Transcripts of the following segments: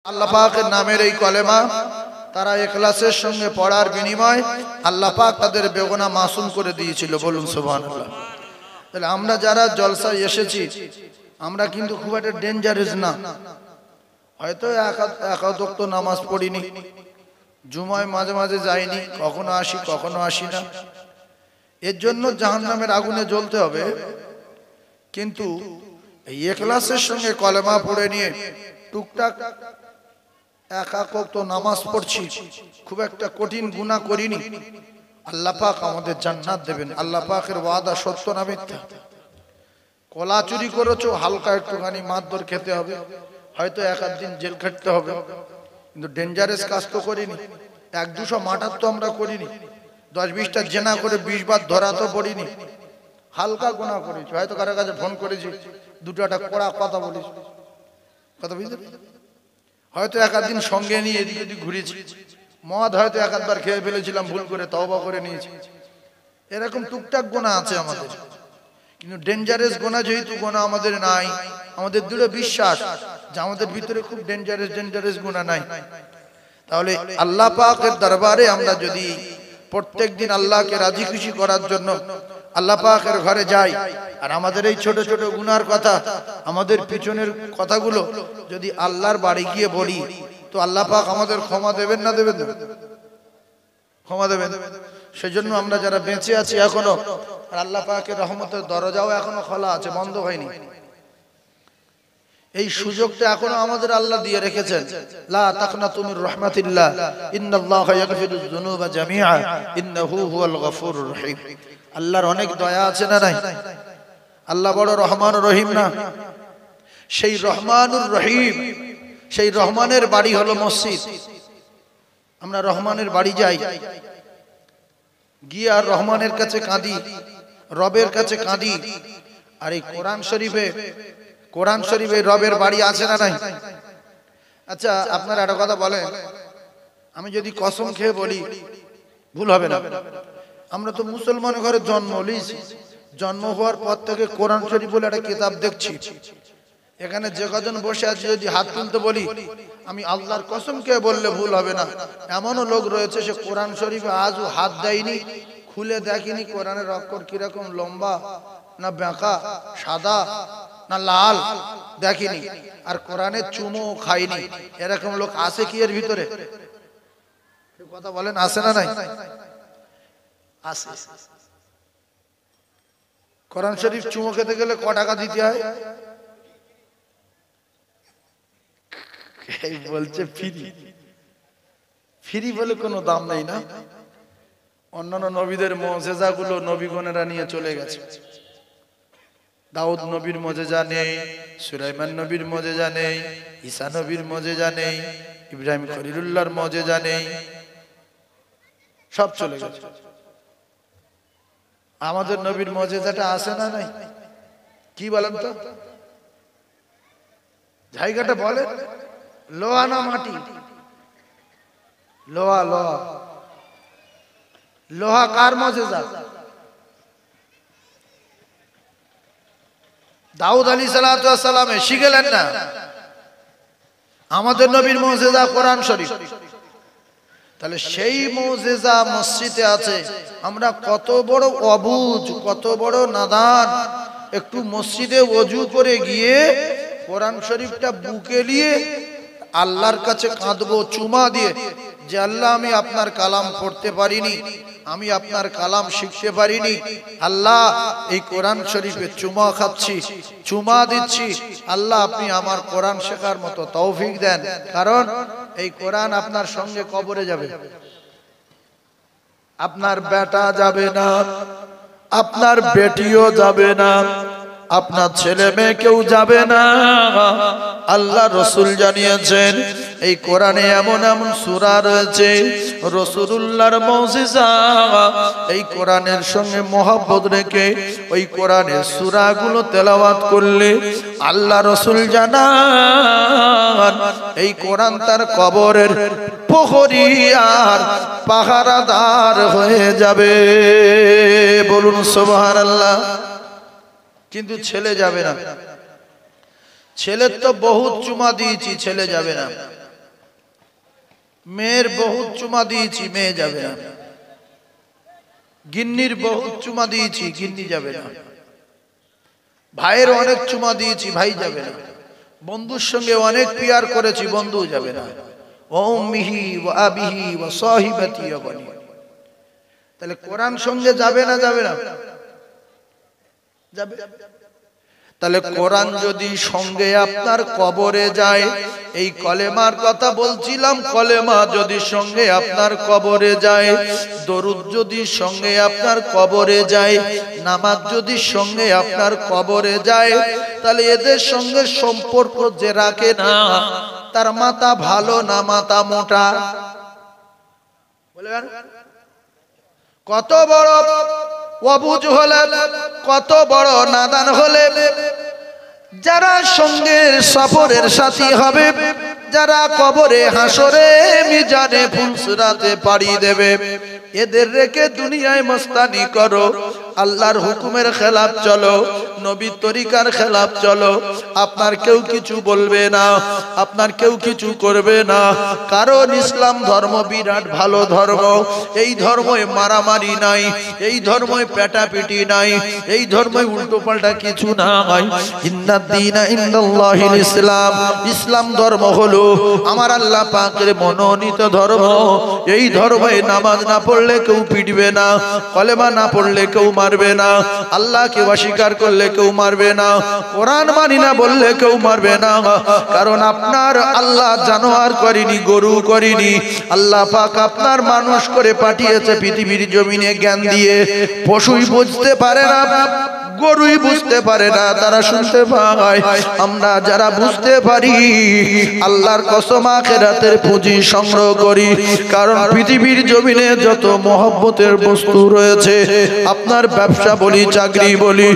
আল্লাহ পাকের নামের এই কলেমা তারা ইখলাসের সঙ্গে পড়ার বিনিময় আল্লাহ পাক তাদের বেগুনাহ মাসুম করে দিয়েছিল। বলুন সুবহানাল্লাহ। তাহলে আমরা যারা জলসায় এসেছি আমরা কিন্তু খুব একটা ডেঞ্জারাস না। হয়তো এক ওয়াক্ত নামাজ পড়িনি, জুমায় মাঝে মাঝে যাইনি, কখনো আসি না, এর জন্য জাহান্নামের আগুনে জ্বলতে হবে। কিন্তু এই ইখলাসের সঙ্গে কলেমা পড়ে নিয়ে টুকটাক এক ওয়াক্ত নামাজ পড়ছি, খুব একটা কঠিন গুনাহ করিনি, আল্লাহ পাক আমাদের জান্নাত দেবেন। আল্লাহ পাকের ওয়াদা সত্য না মিথ্যা? কলা চুরি করেছো, হালকা একটুখানি মারধর খেতে হবে, হয়তো এক আধ দিন জেল খাটতে হবে, কিন্তু ডেঞ্জারাস কাজ তো করিনি। 100-200 মার্ডার তো আমরা করিনি, 10-20টা জেনা করে 20 বার ধরা তো পড়িনি। হালকা গুনাহ করেছি, হয়তো কারো কাছে ফোন করেছি, দুটো একটা কড়া কথা বলেছি, কথা বুঝতে, হয়তো এক আধ দিন সঙ্গে নিয়ে এদিক ওদিক ঘুরেছি, মদ হয়তো এক আধবার খেয়ে ফেলেছিলাম, ভুল করে তওবা করে নিয়েছি। এরকম টুকটাক গুনাহ আছে আমাদের, কিন্তু ডেঞ্জারাস গুনাহ যেহেতু গুনাহ আমাদের নাই, আমাদের দৃঢ় বিশ্বাস যে আমাদের ভিতরে খুব ডেঞ্জারাস গুনাহ নাই। তাহলে আল্লাহ পাকের দরবারে আমরা যদি প্রত্যেকদিন আল্লাহকে রাজি খুশি করার জন্য আল্লাহ পাকের ঘরে যাই, আর আমাদের এই ছোট ছোট গুনার কথা, আমাদের পিছনের কথাগুলো যদি আল্লাহর বাড়ি গিয়ে বলি, তো আল্লাহ পাক আমাদের ক্ষমা দেবেন না দেবেন না? ক্ষমা দেবেন। সেজন্য আমরা যারা বেঁচে আছি এখনো, আর আল্লাহ পাকের রহমতের দরজাও এখনো খোলা আছে, বন্ধ হয়নি, এই সুযোগটা এখনো আমাদের আল্লাহ দিয়ে রেখেছেন। লা তাকনাতু মির রাহমাতিল্লাহ, ইন্নাল্লাহা ইয়াগফিরুয যুনুবা জামিআ, ইন্নাহু হুয়াল গফুরুর রহিম। আল্লাহর অনেক দয়া আছে না নাই? আল্লাহ বড় রহমানুর রহিম না? সেই রহমানুর রহিম, সেই রহমানের বাড়ি হলো মসজিদ। আমরা রহমানের বাড়ি যাই, গিয়ে আর রহমানের কাছে কাঁদি, রবের কাছে কাঁদি। আর এই কোরআন শরীফে রবের বাড়ি আছে না নাই? আচ্ছা আপনারা একটা কথা বলেন, আমি যদি কসম খেয়ে বলি ভুল হবে না? আমরা তো মুসলমান ঘরে জন্ম নিয়েছি, জন্ম হওয়ার পর থেকে কোরআন শরীফ বলে একটা কিতাব দেখছি। এখানে যে কজন বসে আছে যদি হাত তুলতে বলি, আমি আল্লাহর কসম খেয়ে বললে ভুল হবে না, এমনও লোক রয়েছে সে কোরআন শরীফে আজও হাত দেয়নি, খুলে দেখেনি কোরআনের অক্ষর কিরকম, লম্বা না বাঁকা, সাদা না লাল দেখেনি, আর কোরআনের চুমো খায়নি। এরকম লোক আছে কি এর ভিতরে? কথা বলেন, আছে না নাই? আছে। কোরআন শরীফ চুমো খেতে গেলে ক টাকা দিতে হয়? বলছে ফ্রি বলে কোনো দাম নেই না? অন্যান্য নবীদের মুজিজা গুলো নবীগণেরা নিয়ে চলে গেছে। দাউদ নবীর মুজিজা নেই, সুলাইমান নবীর মুজিজা নেই, ঈসা নবীর মুজিজা নেই, ইব্রাহিম খলিলুল্লাহর মুজিজা নেই, সব চলে গেছে। আমাদের নবীর মুজিজাটা আছে না নাই? কি বলেন তো? জায়গাটা বলে লোহা না মাটি? লোহা। লোহা কার মুজিজা? দাউদ আলাইহিস সালাম শিখলেন না? আমাদের নবীর মুজিজা কোরআন শরীফ। তাহলে সেই মুজিজা মসজিদে আছে, আমরা কত বড় অবুঝ, কত বড় নাদান, একটু মসজিদে ওযু করে গিয়ে কোরআন শরীফটা বুকে নিয়ে আল্লাহর কাছে কাঁদবো চুমা দিয়ে, যে আল্লাহ আমি আপনার কালাম পড়তে পারিনি, আমি আপনার কালাম শিখতে পারিনি, আল্লাহ এই কোরআন শরীফে চুমা খাচ্ছি, চুমা দিচ্ছি, আল্লাহ আপনি আমার কোরআন শেখার মতো তৌফিক দেন। কারণ এই কোরআন আপনার সঙ্গে কবরে যাবে, আপনার বেটা যাবে না, আপনার বেটিও যাবে না, আপনার ছেলে মেয়ে কেউ যাবে না। আল্লাহ রসুল জানিয়েছেন এই কোরআনে এমন এমন সূরা রয়েছে, রাসূলুল্লাহর মুজিজা, এই কোরআনের সঙ্গে মহব্বত রেখে ওই কোরআনের সূরাগুলো তেলাওয়াত করলে আল্লাহ রসুল জানান এই কোরআন তার কবরের প্রহরী আর পাহারাদার হয়ে যাবে। বলুন সুবহানাল্লাহ। কিন্তু ছেলে যাবে না। ছেলের তো বহুত চুমা দিয়েছি, ছেলে যাবে না। মেয়ের বহুত চুমা দিয়েছি, মেয়ে যাবে না। গিন্নির বহুত চুমা দিয়েছি, গিন্নি যাবে না। ভাইয়ের অনেক চুমা দিয়েছি, ভাই যাবে না। বন্ধুর সঙ্গে অনেক পিয়ার করেছি, বন্ধু যাবে না। ওয়া উম্মিহি ওয়া আবিহি ওয়া সাহিবাতি ওয়া বানি। তাহলে কোরআন সঙ্গে যাবে না, যাবে না? যাবে। তাহলে কোরআন যদি সঙ্গে আপনার কবরে যায়, এই কলেমার কথা বলছিলাম, কলেমা যদি সঙ্গে আপনার কবরে যায়, দরুদ যদি সঙ্গে আপনার কবরে যায়, নামাজ যদি সঙ্গে আপনার কবরে যায়, তাহলে এদের সঙ্গে সম্পর্ক যে রাখে না, তার মাথা ভালো না মাথা মোটা? বলবেন কত বড় অবুঝ হলে, কত বড় নাদান হলে, যারা সঙ্গের সফরের সাথী হবে, যারা কবরে হাসরে মিজানে ফুলসরাতে পাড়ি দেবে, এদের রেখে দুনিয়ায় মস্তানি করো, আল্লাহর হুকুমের খেলাফ চলো, নবীর তরিকার খেলাফ চলো, আপনার কেউ কিছু বলবে না, আপনার কেউ কিছু করবে না। কারণ ইসলাম ধর্ম বিরাট ভালো ধর্ম। এই ধর্মে মারামারি নাই, এই ধর্মে পেটাপিটি নাই, এই ধর্মে উল্টো পাল্টা কিছু নাই। ইন্নাদ দীনা ইনদাল্লাহিল ইসলাম। ইসলাম ধর্ম হলো আমার আল্লাহ পাকের মনোনীত ধর্ম। এই ধর্মে নামাজ না পড়লে কেউ পিটবে না, কলেমা না পড়লে কেউ মারবে না, আল্লাহকে অস্বীকার করলে কেউ মারবে না, কোরআন মানি না বললে কেউ মারবে না। কারণ আপনার আল্লাহ জানোয়ার করেনি, গরু করেনি। আল্লাহ পাক আপনার মানুষ করে পাঠিয়েছে পৃথিবীর জমিনে জ্ঞান দিয়ে। পশুই বুঝতে পারে না, গরুই বুঝতে পারে না, তারা শুনতে পায়। আমরা যারা বুঝতে পারি, আল্লাহর কসম আখিরাতের পুঁজি সংগ্রহ করি। কারণ পৃথিবীর জমিনে যত মহব্বতের বস্তু রয়েছে, আপনার ব্যবসা বলি, চাকরি বলি,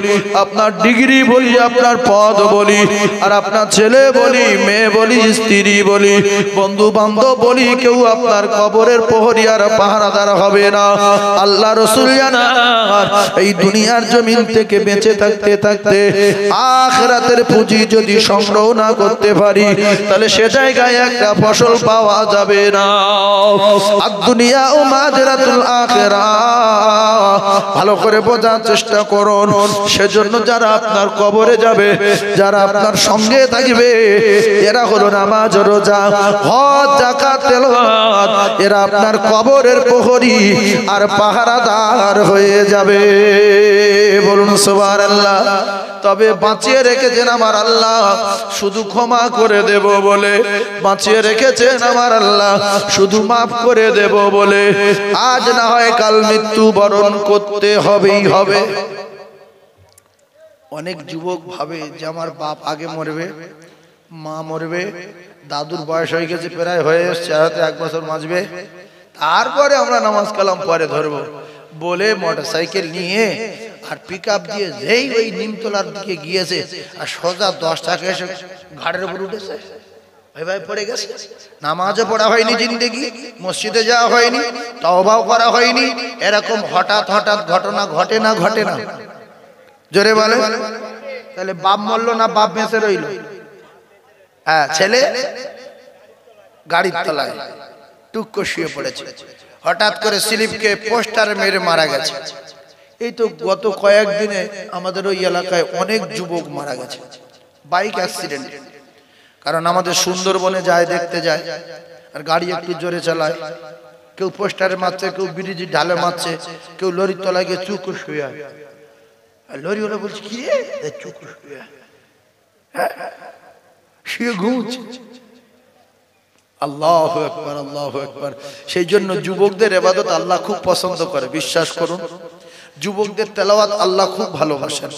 আপনার ডিগ্রি বলি, আপনার পদ বলি, আর আপনার ছেলে বলি, মেয়ে বলি, স্ত্রী বলি, বন্ধু বান্ধব বলি, কেউ আপনার কবরের প্রহরী আর পাহারাদার হবে না। আল্লাহ রাসূল জানান, এই দুনিয়ার জমিন থেকে বেঁচে থাকতে থাকতে আখিরাতের পুঁজি যদি সংগ্রহ না করতে পারি, তাহলে সে জায়গায় একটা ফসল পাওয়া যাবে না। আর দুনিয়া ও মাজরাতুল আখিরাহ ভালো করে বোঝার চেষ্টা করুন। সেজন্য যারা আপনার কবরে যাবে, যারা আপনার সঙ্গে থাকবে, এরা হলো নামাজ, রোজা, হজ, যাকাত, তেলাওয়াত, এরা আপনার কবরের প্রহরী আর পাহারাদার হয়ে যাবে। বলুন সুবহানাল্লাহ। তবে বাঁচিয়ে রেখেছেন আমার আল্লাহ শুধু ক্ষমা করে দেব বলে, বাঁচিয়ে রেখেছেন আমার আল্লাহ শুধু মাফ করে দেব বলে। আজ না হয় কাল মৃত্যু বরণ করতে হবেই হবে। অনেক যুবক ভাবে যে আমার বাপ আগে মরবে, মা মরবে, দাদুর বয়স হয়ে গেছে, প্রায় হয়ে এসছে, হয়তো 1 বছর বাঁচবে, তারপরে আমরা নামাজ কালাম পরে ধরবো বলে মোটরসাইকেল নিয়ে আর পিকআপ দিয়ে যেই ওই নিমতলার দিকে গিয়েছে, আর সোজা 10 টাকা এসে ঘাড়ের উপর উঠেছে, ভাই পড়ে গেছে। নামাজও পড়া হয়নি, জিন্দেগি মসজিদে যাওয়া হয়নি, তওবাও করা হয়নি। এরকম হঠাৎ হঠাৎ ঘটনা ঘটে না, ঘটে না? জোরে বলে। তাহলে বাপ মরল না বাপ বেঁচে রইল? হ্যাঁ, ছেলে গাড়ির তলায় টুক করে শুয়ে পড়েছে, হঠাৎ করে স্লিপকে পোস্টারে মেরে মারা গেছে। এই তো গত কয়েকদিনে আমাদের ওই এলাকায় অনেক যুবক মারা গেছে বাইক অ্যাক্সিডেন্ট। কারণ আমাদের সুন্দরবনে যায়, দেখতে যায়, আর গাড়ি একটু জোরে চালায়, কেউ পোস্টারে মারছে, কেউ ব্রিজের ঢালে মারছে, কেউ লরির তলায় গিয়ে চুপ করে শুয়ে হয়। লরি ওরা বলছে কি রে, চুপ করে শুয়ে ঘুমছে। আল্লাহু আকবার, আল্লাহু আকবার। সেই জন্য যুবকদের ইবাদত আল্লাহ খুব পছন্দ করে, বিশ্বাস করুন। যুবকদের তেলাওয়াত আল্লাহ খুব ভালোবাসেন,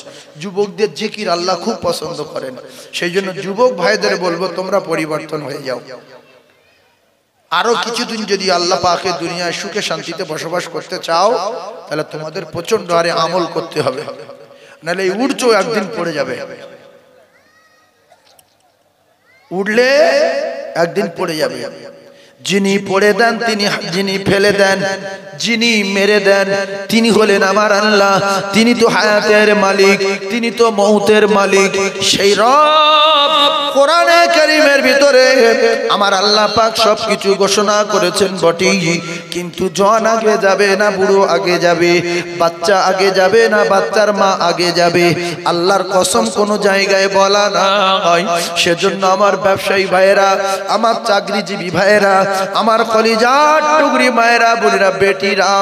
যুবকদের জিকির আল্লাহ খুব পছন্দ করেন। সেই জন্য যুবক ভাইদের বলবো, তোমরা পরিবর্তন হয়ে যাও। আরো কিছুদিন যদি আল্লাহ পাকে দুনিয়ায় সুখে শান্তিতে বসবাস করতে চাও, তাহলে তোমাদের প্রচন্ড হারে আমল করতে হবে, নাহলে এই উড়ছো একদিন পড়ে যাবে, উঠলে একদিন পড়ে যাবে। যিনি পড়ে দেন তিনি, যিনি ফেলে দেন, যিনি মেরে দেন তিনি হলেন আমার আল্লাহ। তিনি তো হায়াতের মালিক, তিনি তো মৌতের মালিক। সেই রব কোরআনে কারীমের ভিতরে আমার আল্লাহ পাক সবকিছু ঘোষণা করেছেন বটে, কিন্তু জন আগে যাবে না বুড়ো আগে যাবে, বাচ্চা আগে যাবে না বাচ্চার মা আগে যাবে, আল্লাহর কসম কোনো জায়গায় বলা নাই। সেজন্য আমার ব্যবসায়ী ভাইয়েরা, আমার চাকরিজীবী ভাইয়েরা, আমার কলিজার টুকরি মায়েরা, বোনেরা, বেটিরা,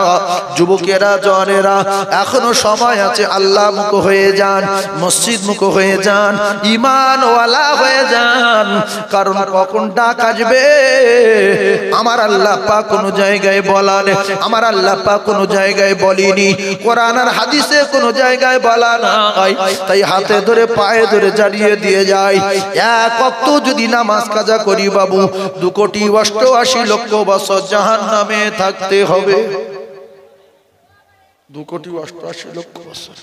যুবকেরা, জওয়ানেরা, এখনো সময় আছে। আল্লাহ মুখ হয়ে যান, মসজিদ মুখ হয়ে যান, ঈমান ওয়ালা হয়ে যান, কারণ কখন ডাক আসবে আমার আল্লাহ পাক কোনো জায়গায় বলান, আমার আল্লাহ পাক কোনো জায়গায় বলেনি, কোরআন আর হাদিসে কোনো জায়গায় বলা নাই। তাই হাতে ধরে পায়ে ধরে জানিয়ে দিয়ে যায়, এক ওয়াক্ত যদি নামাজ কাজা করি বাবু 2,88,00,000 বছর জাহান্নামে থাকতে হবে। 2,88,00,000 বছর।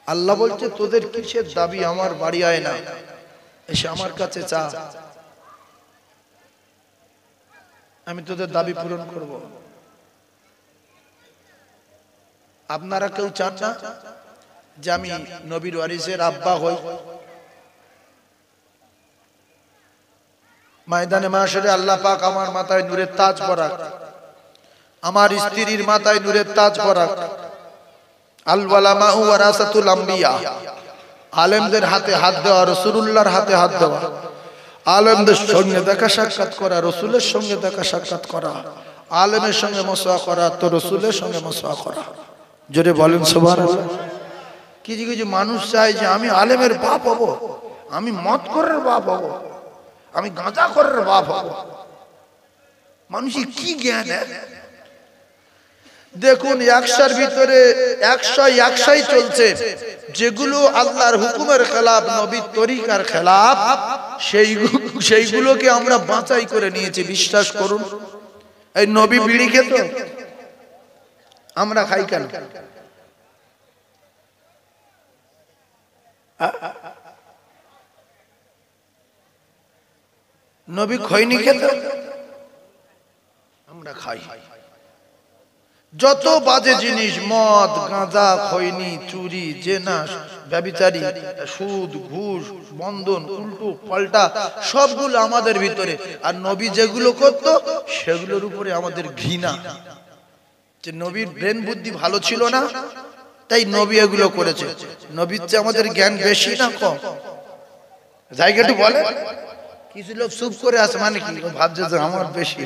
আল্লাহ বলছে তোদের কিসের দাবি, আমার বাড়ি আয় না, এসে আমার কাছে চা, আমি তোদের দাবি পূরণ করব। আপনারা কেউ চান না যে আমি নবীর ওয়ারিসের আব্বা হই? ময়দানে মাশরে আল্লাহ পাক আমার মাথায় নূরের তাজ পরাক, আমার স্ত্রীর মাথায় নূরের তাজ পরাক। আল ওয়ালামা ওয়ারাসাতুল আম্বিয়া, আলেমদের হাতে হাত দেওয়া, রাসূলুল্লাহর হাতে হাত দেওয়া, আলেমদের সঙ্গে দেখা সাক্ষাৎ করা, রাসূলের সঙ্গে দেখা সাক্ষাৎ করা, আলেমের সঙ্গে মুসাফা করা তো রাসূলের সঙ্গে মুসাফা করা। জোরে বলেন সুবহানাল্লাহ। কিছু কিছু মানুষ চায় যে আমি আলেমের বাপ হব, আমি মদ করার বাপ হব, আমি গাঁজা করার বাপ হব। মানুষের কি জ্ঞান? দেখুন 100-র ভিতরে 100-100 চলছে, যেগুলো আল্লাহর হুকুমের খেলাফ, নবীর তরিকার খেলাফ, সেইগুলোকে আমরা বাঁচাই করে নিয়েছি। বিশ্বাস করুন, এই নবী বিড়ি খেত, আমরা খাই কেন? নবী খৈনি খেত, আমরা খাই। যত বাজে জিনিস, মদ, গাঁজা, খৈনি, চুরি, জেনা, ব্যভিচারী, সুদ, ঘুষ, বন্ধন, উল্টো পাল্টা, সবগুলো আমাদের ভিতরে। আর নবী যেগুলো করত সেগুলোর উপরে আমাদের ঘৃণা, যে নবীর ব্রেন বুদ্ধি ভালো ছিল না তাই নবী এগুলো করেছে। নবীর চেয়ে আমাদের জ্ঞান বেশি না কম? জায়গাটা বলে কিছু লোক চুপ করে আছে, মানে কি ভাবছে যে আমার বেশি?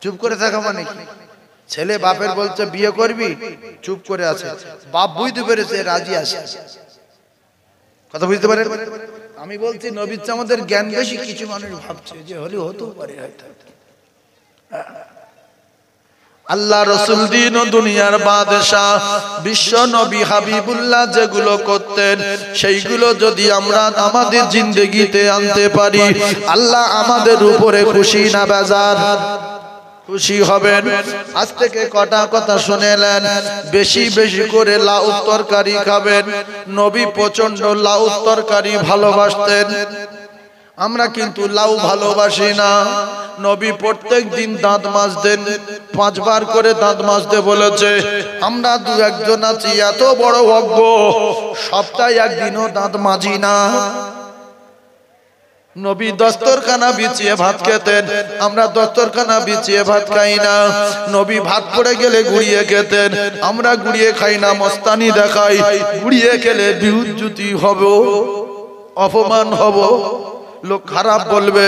চুপ করে থাকা মানে কি? ছেলে বাপের বলছে বিয়ে করবি, চুপ করে আছে, বাপ বুঝতে পেরেছে, রাজি আছে। কথা বুঝতে পারেন? আমি বলছি নবীর চেয়ে আমাদের জ্ঞান বেশি। কিছু মানুষ ভাবছে যে হলে হতেও পারে, হয়তো। আল্লাহ রসুল দিন ও দুনিয়ার বাদশাহ বিশ্ব নবী হাবিবুল্লাহ যেগুলো করতেন সেইগুলো যদি আমরা আমাদের জিন্দেগিতে আনতে পারি, আল্লাহ আমাদের উপরে খুশি না বেজার? খুশি হবেন। আজ থেকে কটা কথা শুনেলেন, বেশি বেশি করে লাউ তরকারি খাবেন। নবী প্রচন্ড লাউ তরকারি ভালোবাসতেন, আমরা কিন্তু লাউ ভালোবাসি না। নবী প্রত্যেক দিন দাঁত মাজতেন, 5 বার করে দাঁত মাজতে বলেছে। আমরা 2-1 জন আছি এত বড় অজ্ঞ, সপ্তাহে একদিনও দাঁত মাজি না। নবী দস্তরখানা বিছিয়ে ভাত খেতেন, আমরা দস্তরখানা বিছিয়ে ভাত খাই না। নবী ভাত পড়ে গেলে গুড়িয়ে খেতেন, আমরা গুড়িয়ে খাই না। মস্তানি দেখাই, গুড়িয়ে খেলে বিহুজ্জুতি হব, অপমান হব, লোক খারাপ বলবে।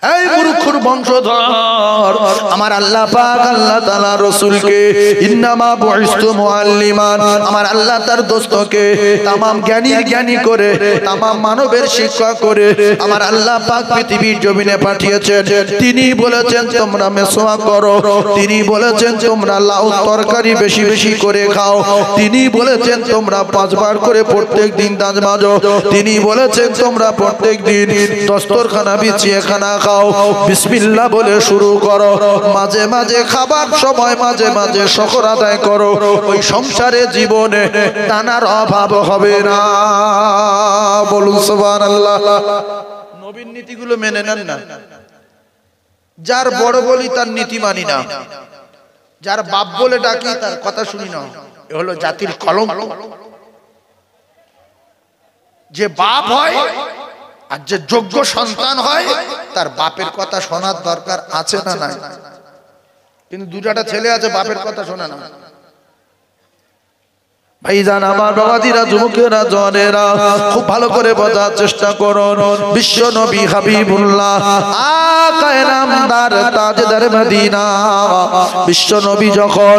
এই মূর্খর বংশধর, আমার আল্লাহ পাক আল্লাহ তাআলা রাসূলকে ইন্নামা বুইস্তু মুআল্লিমান, আমার আল্লাহ তার দোস্তকে तमाम জ্ঞানীর জ্ঞানী করে, तमाम মানবের শিক্ষা করে আমার আল্লাহ পাক পৃথিবীর জমিনে পাঠিয়েছেন। তিনি বলেছেন তোমরা মেসওয়াক করো, তিনি বলেছেন তোমরা লাউ তরকারি বেশি বেশি করে খাও, তিনি বলেছেন তোমরা 5 বার করে প্রত্যেক দিন দাঁত মাজো, তিনি বলেছেন তোমরা প্রত্যেক দিন দস্তরখানা বিছিয়ে খানা খাও, বিসমিল্লাহ বলে শুরু করো। মাঝে মাঝে খাবার সময় মাঝে মাঝে শুকর আদায় করো, ওই সংসারে জীবনে দানার অভাব হবে না। বলুন সুবহানাল্লাহ। নবীর নীতিগুলো মেনে নেন না? যার বড় বলি তার নীতি মানি না, যার বাপ বলে ডাকি তার কথা শুনি না, এ হলো জাতির কলঙ্ক। যে বাপ হয় আর যে যোগ্য সন্তান হয় তার বাপের কথা শোনার দরকার আছে না নাই? কিন্তু দুটাটা ছেলে আছে বাপের কথা শোনে না। ভাইজান আমার বাবাজিরা, যুবকেরা, জওয়ানেরা, খুব ভালো করে বোঝার চেষ্টা করুন। বিশ্ব নবী হাবিবুল্লাহ আকায়ে নামদার তাজদার মদিনা, বিশ্ব নবী যখন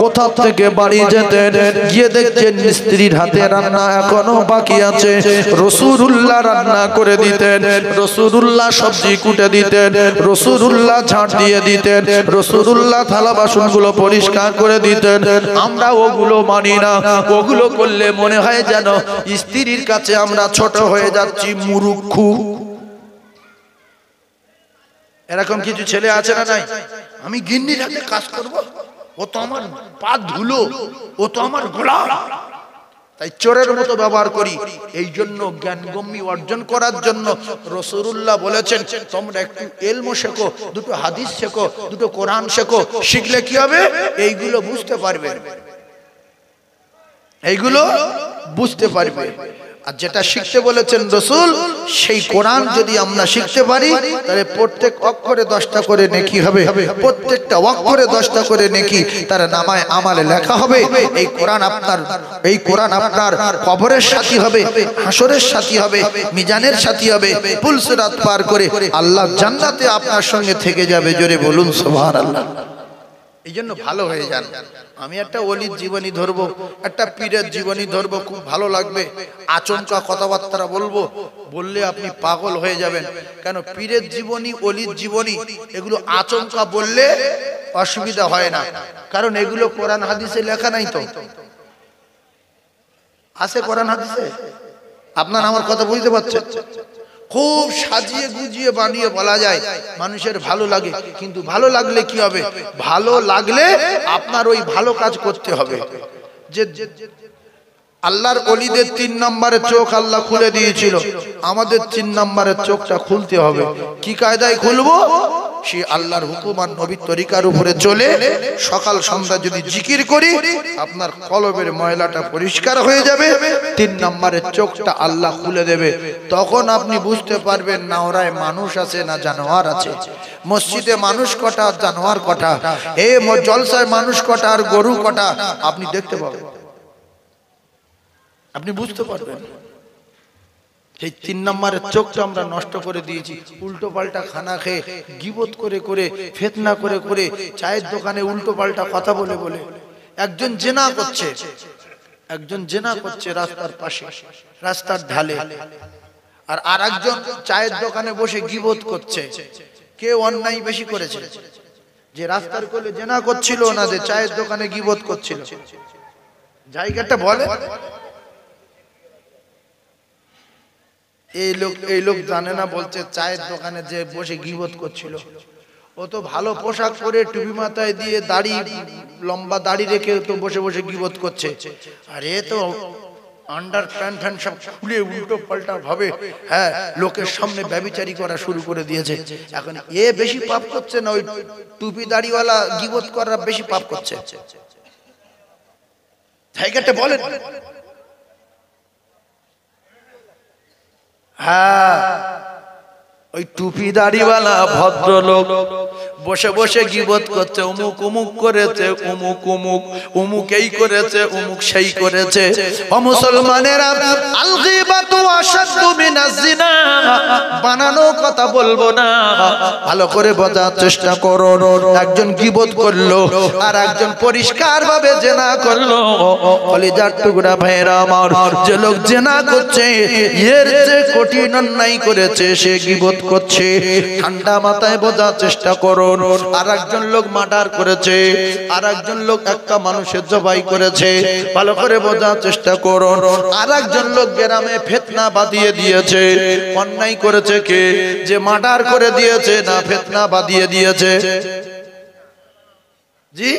কোথা থেকে বাড়ি যেতেন, গিয়ে দেখছেন স্ত্রীর হাতে রান্না এখনো বাকি আছে। রাসূলুল্লাহ রান্না করে দিতেন, রাসূলুল্লাহ সবজি কুটে দিতেন, রাসূলুল্লাহ ঝাড় দিয়ে দিতেন, রাসূলুল্লাহ থালা বাসনগুলো পরিষ্কার করে দিতেন। আমরা ওগুলো মানি না। ওগুলো করলে মনে হয় যেন স্ত্রীর কাছে আমরা ছোট হয়ে যাচ্ছি, মুরুক্ষু। এরকম কিছু ছেলে আছে না নাই? আমি গিন্নির হাতে কাজ করব, ও তো আমার পা ধুলো, ও তো আমার গোলাম, তাই চোরের মতো ব্যবহার করি। এই জন্য জ্ঞানগম্যি অর্জন করার জন্য রাসূলুল্লাহ বলেছেন, তোমরা একটু ইলম শেখো, দুটো হাদিস শেখো, দুটো কোরআন শেখো। শিখলে কি হবে? এইগুলো বুঝতে পারবে, এইগুলো বুঝতে পারবে। আর যেটা শিখতে বলেছেন রাসূল, সেই কোরআন যদি আমরা শিখতে পারি তাহলে প্রত্যেক অক্ষরে 10টা করে নেকি হবে, প্রত্যেকটা অক্ষরে 10টা করে নেকি তার নামায় আমালে লেখা হবে। এই কোরআন আপনার কবরের সাথী হবে, হাসরের সাথী হবে, মিজানের সাথী হবে, পুলসিরাত পার করে আল্লাহ জান্নাতে আপনার সঙ্গে থেকে যাবে। জোরে বলুন সুবহানাল্লাহ। এই জন্য ভালো হয়ে যান। আমি একটা ওলির জীবনী ধরবো, একটা পীরের জীবনী ধরবো, খুব ভালো লাগবে। আচমকা কথাবার্তা বলবো, বললে আপনি পাগল হয়ে যাবেন। কেন? পীরের জীবনী, ওলির জীবনী, এগুলো আচমকা বললে অসুবিধা হয় না, কারণ এগুলো কোরআন হাদিসে লেখা নাই। তো আছে কোরআন হাদিসে? আপনার আমার কথা বুঝতে পারছেন? খুব সাজিয়ে গুজিয়ে বানিয়ে বলা যায়, মানুষের ভালো লাগে। কিন্তু ভালো লাগলে কি হবে? ভালো লাগলে আপনার ওই ভালো কাজ করতে হবে। যে আল্লাহর ওলিদের 3 নম্বরের চোখ আল্লাহ খুলে দিয়েছিল, আমাদের 3 নম্বরের চোখটা খুলতে হবে। কি কায়দায় খুলবো? সে আল্লাহর হুকুম আর নবীর তরিকার উপরে চলে সকাল সন্ধ্যা যদি জিকির করি, আপনার কলবের ময়লাটা পরিষ্কার হয়ে যাবে। 3 নম্বরের চোখটা আল্লাহ খুলে দেবে। তখন আপনি বুঝতে পারবেন নাওরায় মানুষ আছে না জানোয়ার আছে, মসজিদে মানুষ কটা আর জানোয়ার কটা, এ জলসায় মানুষ কটা আর গরু কটা, আপনি দেখতে পাবেন, আপনি বুঝতে পারবেন। সেই 3 নম্বরের চোখটা আমরা নষ্ট করে দিয়েছি। উল্টো পাল্টা খানা খেয়ে, গীবত করে করে, ফিতনা করে করে, চায়ের দোকানে উল্টো পাল্টা কথা বলে বলে। একজন জেনা করছে, একজন জেনা করছে রাস্তার পাশে, রাস্তার ঢালে, আর আরেকজন চায়ের দোকানে বসে গীবত করছে। কে অন্যায় বেশি করেছে? যে রাস্তার কোলে জেনা করছিল না, যে চায়ের দোকানে গীবত করছিল? জায়গাটা বলে। এই লোক জানে না, বলছে চায়ের দোকানে যে বসে গীবত করছিল, ও তো ভালো পোশাক পরে, টুপি মাথায় দিয়ে, দাড়ি, লম্বা দাড়ি রেখে তো বসে বসে গীবত করছে। আর এ তো আন্ডার প্যান্ট ফ্যান্ট সব খুলে উল্টো পাল্টা ভাবে, হ্যাঁ, লোকের সামনে ব্যভিচারী করা শুরু করে দিয়েছে। এখন এ বেশি পাপ করছে না ওই টুপি দাড়িওয়ালা গীবত করা বেশি পাপ করছে? জায়গাটা বলেন। হ্যাঁ, ওই টুপি দাড়িওয়ালা ভদ্রলোক বসে বসে গীবত করছে, অমুক অমুক করেছে, অমুক অমুক, অমুক এই করেছে, অমুক সেই করেছে। ও মুসলমানেরা, আল গীবাতু আশাদ্দু মিনাজ জিনা, বানানো কথা বলবো না, ভালো করে বোঝার চেষ্টা করো। একজন গীবত করলো আর একজন পরিষ্কার ভাবে জেনা করলো। কলিজার টুকরা ভাইরা আমার, যে লোক জেনা করছে এর যে কঠিন অন্যায় করেছে, সে গীবত করছে। ঠান্ডা মাথায় বোঝার চেষ্টা করো। আর একজন লোক মার্ডার করেছে, আর একজন লোক একটা মানুষের জবাই করেছে, ভালো করে বোঝার চেষ্টা করো। আর একজন লোক গ্রামে ফিতনা বাঁধিয়ে দিয়েছে। অন্যায় করেছে কে? যে মার্ডার করে দিয়েছে না ফিতনা বাঁধিয়ে দিয়েছে? জি,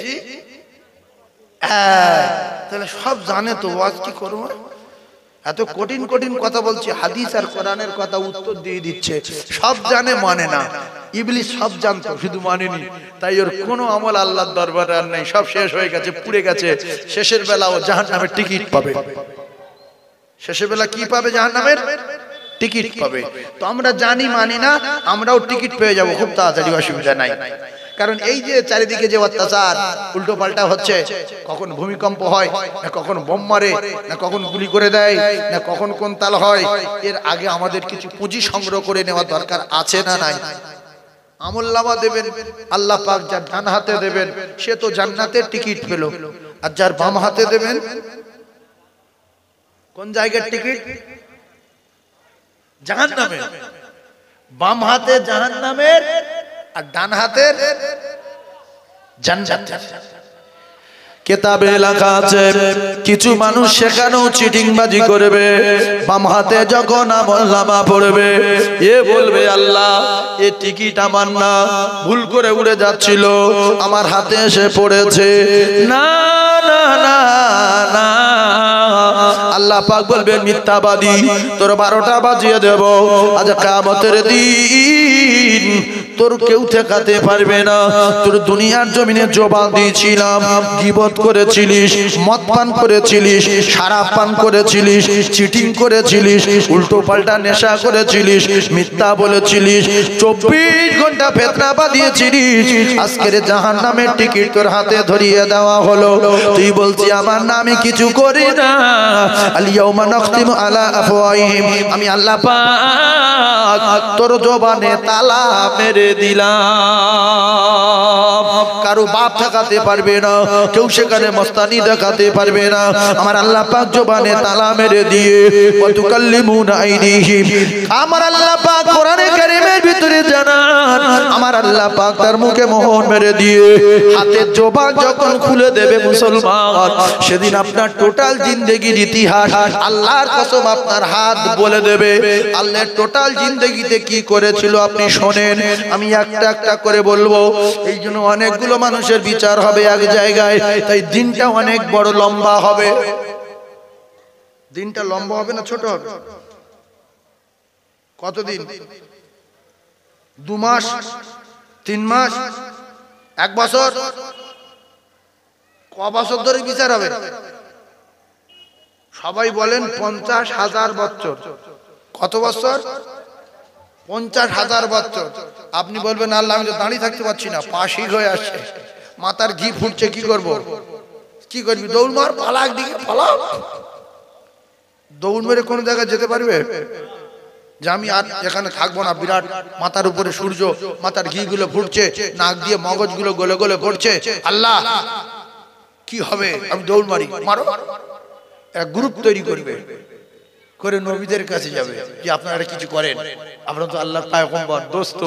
তাহলে সব জানে তো, ওয়াজ কি করবো? এত কঠিন কঠিন কথা বলছি, হাদিস আর কোরআনের কথা উত্তর দিয়ে দিচ্ছে, সব জানে মানে না। ইবলিস সব জানতো, শুধু মানেনি। তাই ওর কোনো আমল আল্লাহর দরবারে আর নাই, সব শেষ হয়ে গেছে, পুড়ে গেছে। শেষের বেলা ও জাহান্নামের টিকিট পাবে। শেষের বেলা কি পাবে? জাহান্নামের টিকিট পাবে। তো আমরা জানি মানি না, আমরাও টিকিট পেয়ে যাব খুব তাড়াতাড়ি, অসুবিধা নাই। কারণ এই যে চারিদিকে যে অত্যাচার উল্টো পাল্টা হচ্ছে, কখন ভূমিকম্প হয়, না কখন বোম মারে, না কখন গুলি করে দেয়, না কখন কোন তাল হয়, এর আগে আমাদের কিছু পুঁজি সংগ্রহ করে নেওয়া দরকার আছে না নাই? আমলনামা দেবেন আল্লাহ পাক, যার ডান হাতে দেবেন সে তো জান্নাতের টিকিট পেল, আর যার বাম হাতে দেবেন কোন জায়গার টিকিট? জাহান্নামের। বাম হাতে জাহান্নামের আর ডান হাতের জান্নাতের। কিতাবে লেখা আছে কিছু মানুষ সেখানেও চিটিংবাজি করবে, বাম হাতে যখন আমলনামা পড়বে এ বলবে আল্লাহ এ টিকিট আমার না, ভুল করে উড়ে যাচ্ছিল, আমার হাতে এসে পড়েছে। না না না না, আল্লাহ পাক বলবেন মিথ্যাবাদী, তোর 12টা বাজিয়ে দেব, আজ কিয়ামতের দিন তোর কেউ ঠেকাতে পারবে না। তোর দুনিয়ার জমিনে জবান দিয়েছিলাম, গীবত করেছিলিস, মদ পান করেছিলিস, শরাব পান করেছিলিস, চিটিং করেছিলিস, উল্টো পাল্টা নেশা করেছিলিস, মিথ্যা বলেছিলিস, 24 ঘন্টা ফিতনা বাঁধিয়েছিলিস, আজকের জাহান্নামের টিকিট তোর হাতে ধরিয়ে দেওয়া হলো। তুই বলছি আমার না, আমি কিছু করি না। আল ইয়াউমা নাখতিমু আলা আফওয়াহিহিম, আমি আল্লাহ পাক তোর জবানে তালা মেরে দিলাম। কারো বাপ ঠেকাতে পারবে না, কেউ সেখানে মস্তানি দেখাতে পারবে না। আমার আল্লাহ পাক জবানে তালা মেরে দিয়ে ওয়া তুকাল্লিমুনা আইদিহিম, আমার আল্লাহ পাক কোরআনে কারীমের ভিতরে জানান, আমার আল্লাহ পাক তার মুখে মোহর মেরে দিয়ে হাতের জবান যখন খুলে দেবে মুসলমান, সেদিন আপনার টোটাল জিন্দেগির ইতিহাস আল্লাহর কসম আপনার হাত বলে দেবে। আল্লাহর টোটাল জিন্দেগিতে কি করেছিল আপনি শোনেন, আমি একটা একটা করে বলবো। এই জন্য অনেকগুলো মানুষের বিচার হবে এক জায়গায়, তাই দিনটা অনেক বড় লম্বা হবে। দিনটা লম্বা হবে না ছোট হবে? কতদিন? 2 মাস, 3 মাস, 1 বছর? ক বছর ধরে বিচার হবে? সবাই বলেন 50,000 বছর। কত বছর? 50,000 বছর। আপনি বলবেন আল্লাহ আমি তো দাঁড়িয়ে থাকতে পারছি না, পাশি হয়ে আসছে, মাথার ঘি ফুটছে, কি করব? কি করবি? দৌড় মার, পালা, একদিকে পালা। দৌড় মেরে কোন জায়গায় যেতে পারবে? যে আমি আর এখানে থাকবো না, বিরাট মাথার উপরে সূর্য, মাথার ঘি গুলো ফুটছে, নাক দিয়ে মগজ গুলো গলে গলে পড়ছে, আল্লাহ কি হবে? আমি দৌড় মারি। মারো। এক গ্রুপ তৈরি করবে, করে নবীদের কাছে যাবে যে আপনারা কিছু করেন, আপনারা তো আল্লাহর পয়গম্বর, দোস্ত,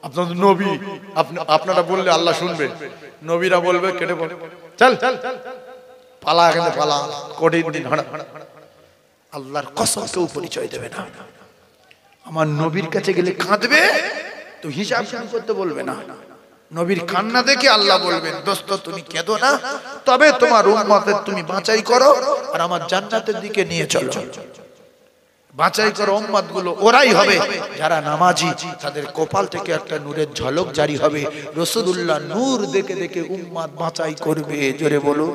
আপনারা তো নবী, আপনারা বললে আল্লাহ শুনবে। নবীরা বলবে কেটে পড়, চল পালা, এখানে পালা, কঠিন দিন হাঁটা। আল্লাহর কসম কেউ পরিচয় দেবে না। আমার নবীর কাছে গেলে কাঁদবে, তো হিসাব শুরু করতে বলবে না। নবীর কান্না দেখে আল্লাহ বলবেন দোস্ত তুমি কেঁদো না, তবে তোমার উম্মতের তুমি বাঁচাই করো আর আমার জান্নাতের দিকে নিয়ে চলো। বাঁচাই করো উম্মত গুলো, ওরাই হবে যারা নামাজি, তাদের কপাল থেকে একটা নূরের ঝলক জারি হবে। রাসূলুল্লাহ নূর দেখে দেখে উম্মত বাঁচাই করবে। জোরে বলো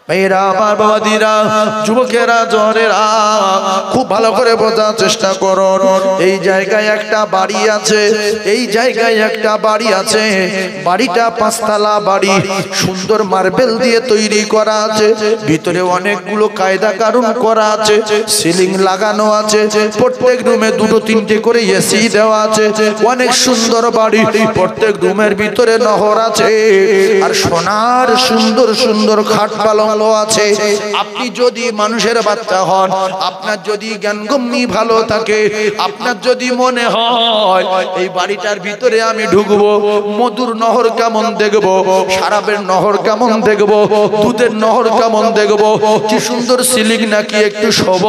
ভাইরা, আমার বাবাদিরা, যুবকেরা, জনেরা, খুব ভালো করে বোঝার চেষ্টা করো। এই জায়গায় একটা বাড়ি আছে, এই জায়গায় একটা বাড়ি আছে। বাড়িটা 5 তলা বাড়ি, সুন্দর মার্বেল দিয়ে তৈরি করা আছে, ভিতরে অনেকগুলো কায়দা কানুন করা আছে, সিলিং লাগানো আছে, প্রত্যেক রুমে 2-3টে করে এসি দেওয়া আছে। অনেক সুন্দর বাড়ি, প্রত্যেক রুমের ভিতরে নহর আছে, আর সোনার সুন্দর সুন্দর খাট পালং আছে। আপনি যদি মানুষের বাচ্চা হন, আপনার যদি জ্ঞানগম্যি ভালো থাকে, আপনার যদি মনে হয় এই বাড়িটার ভিতরে আমি ঢুকবো, মধুর নহর কেমন দেখবো, শরাবের নহর কেমন দেখবো, দুধের নহর কেমন দেখবো, কি সুন্দর সিলিং নাকি একটু শোব,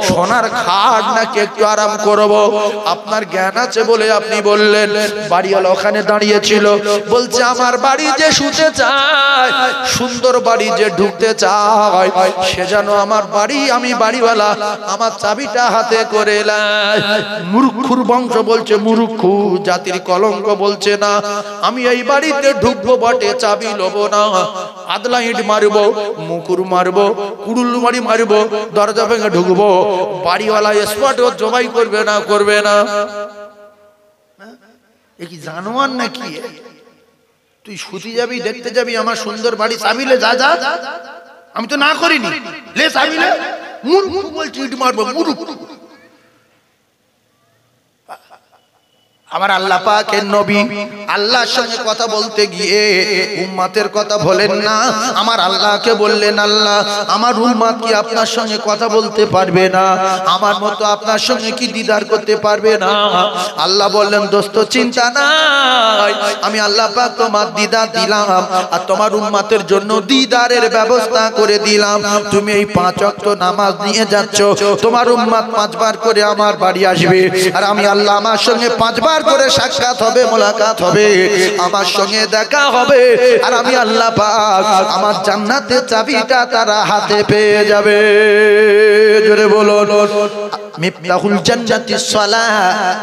সোনার খাট নাকি একটু আরাম করব, আপনার জ্ঞান আছে বলে আপনি বললেন। বাড়িওয়ালা ওখানে দাঁড়িয়ে ছিল, বলছে আমার বাড়ি যে শুতে চায়, সুন্দর বাড়ি যে ঢুকতে ঢুকতে চায় সে যেন আমার বাড়ি, আমি বাড়িওয়ালা, আমার চাবিটা হাতে করে নেয়। মূর্খুর বংশ বলছে মূর্খু, জাতির কলঙ্ক বলছে না আমি এই বাড়িতে ঢুকবো বটে, চাবি লবো না। আদলা ইট মারবো, মুকুর মারবো, কুড়ুল বাড়ি মারবো, দরজা ভেঙে ঢুকবো, বাড়িওয়ালা স্পট জবাই করবে না, করবে না। এ কি জানোয়ার নাকি? তুই শুতে যাবি, দেখতে যাবি আমার সুন্দর বাড়ি, চাবিলে যা যা, আমি তো না করিনি, লে চাবিলে। মূর্খ বলছি ইট মারবো, মূর্খ। আমার আল্লাহ পাকের নবী আল্লাহর সঙ্গে কথা বলতে গিয়ে উম্মতের কথা বলেন না, আমার আল্লাহকে বললেন আল্লাহ আমার উম্মত কি আপনার সঙ্গে কথা বলতে পারবে না? আমার মতো আপনার সঙ্গে কি দিদার করতে পারবে না? আল্লাহ বললেন দোস্ত চিন্তা নাই, আমি আল্লাহ পাক তোমার দিদার দিলাম আর তোমার উম্মতের জন্য দিদারের ব্যবস্থা করে দিলাম। তুমি এই 5 ওয়াক্ত নামাজ নিয়ে যাচ্ছ, তোমার উম্মত 5 বার করে আমার বাড়ি আসবে, আর আমি আল্লাহ আমার সঙ্গে 5 বার করে সাক্ষাৎ হবে, মোলাকাত হবে, আমার সঙ্গে দেখা হবে, আর আমি আল্লাহ পাক আমার জান্নাতের চাবিটা তারা হাতে পেয়ে যাবে। জোরে বলুন মিফতাহুল জান্নাতিস সালাহ,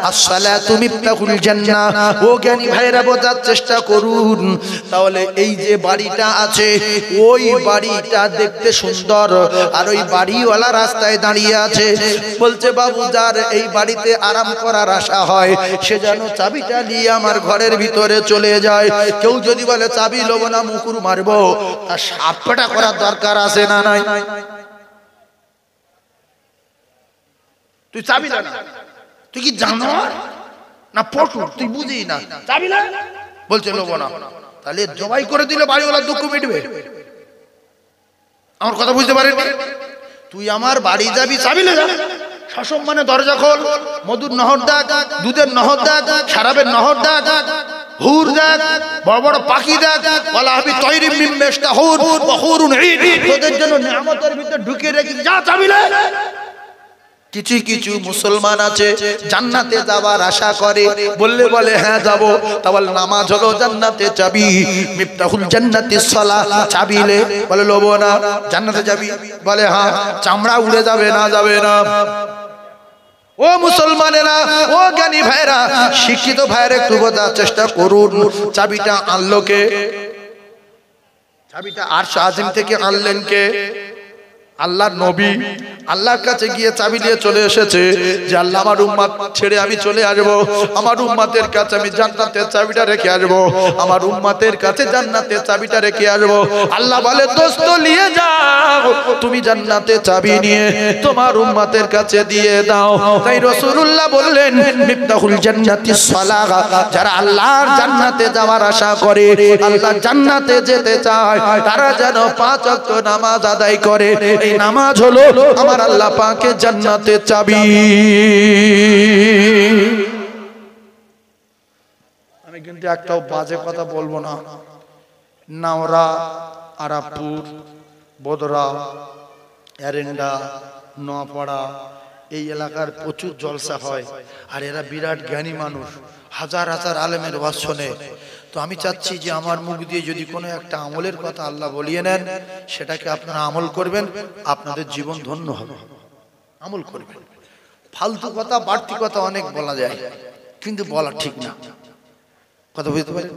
আস-সালাতু মিফতাহুল জান্নাহ। ও জ্ঞানী ভাইরা বোঝার চেষ্টা করুন। তাহলে এই যে বাড়িটা আছে, ওই বাড়িটা দেখতে সুন্দর, আর ওই বাড়িওয়ালা রাস্তায় দাঁড়িয়ে আছে, বলছে বাবু যার এই বাড়িতে আরাম করার আশা হয় সে যেন চাবিটা নিয়ে আমার ঘরের ভিতরে চলে যায়। কেউ যদি বলে চাবি লবো না, মুকুর মারবো, তার সাপটা করার দরকার আছে না নাই? তুই চাবি না, তুই কি জানো না পটু, তুই বুঝি না, চাবি না বলছে লবো না, তাহলে জবাই করে দিলে বাড়িওয়ালার দুঃখ মিটবে। আমার কথা বুঝতে পারেন? তুই আমার বাড়ি যাবি, চাবি না, সসম্মানে দরজা খোল, মধুর নহর দেখ, দুধের নহর দেখ, শরাবের নহর দেখ, হুর দেখ, বড় বড় পাখি দেখ, ওয়ালা হাবি তৈরি মিন মিশতাহুর ওয়া হুরুন ঈদ, তোদের জন্য নিয়ামতের ভিতর ঢুকিয়ে রেখে যা চাবি না। কিছু কিছু মুসলমান আছে জান্নাতে যাওয়ার আশা করে, বললে বলে হ্যাঁ যাব, তাহলে নামাজ হলো জান্নাতে চাবি, মিফতাহুল জান্নাতিস সালাহ, চাবিলে বলে লবো না, জান্নাতে যাবি বলে হ্যাঁ, চামড়া উড়ে যাবে না, যাবে না। ও মুসলমানেরা, ও জ্ঞানী ভাইরা, শিক্ষিত ভাইরা একটু বোঝার চেষ্টা করুন। চাবিটা আনলো কে? চাবিটা আরশ আজিম থেকে আনলেন কে? আল্লাহর নবী। আল্লাহর কাছে গিয়ে চাবি নিয়ে চলে এসেছে যে আল্লাহ আমার উম্মত ছেড়ে আমি চলে আসবো, আমার উম্মতের কাছে আমি জান্নাতের চাবিটা রেখে আসবো, আমার উম্মতের কাছে জান্নাতের চাবিটা রেখে আসবো। আল্লাহ বলে দোস্ত নিয়ে যাও, তুমি জান্নাতের চাবি নিয়ে তোমার উম্মতের কাছে দিয়ে দাও। তাই রাসূলুল্লাহ বললেন মিফতাহুল জান্নাতিস সালাহ, যারা আল্লাহর জান্নাতে যাওয়ার আশা করে, আল্লাহর জান্নাতে যেতে চায়, তারা যেন 5 ওয়াক্ত নামাজ আদায় করে। এই নামাজ হলো আমার আল্লাহ পাকের জান্নাতের চাবি। আমি কিন্তু একটাও বাজে কথা বলবো না। নাওরা, আরাপুর, বদরা, এরেন্ডা, নোয়াপাড়া, এই এলাকার প্রচুর জলসা হয়, আর এরা বিরাট জ্ঞানী মানুষ, হাজার হাজার আলেমের ওয়াজ শোনে। তো আমি চাচ্ছি যে আমার মুখ দিয়ে যদি কোনো একটা আমলের কথা আল্লাহ বলিয়ে নেন, সেটাকে আপনারা আমল করবেন, আপনাদের জীবন ধন্য হবে। আমল করবেন। ফালতু কথা, বাড়তি কথা অনেক বলা যায়, কিন্তু বলা ঠিক না। কথা বুঝতে পারেন?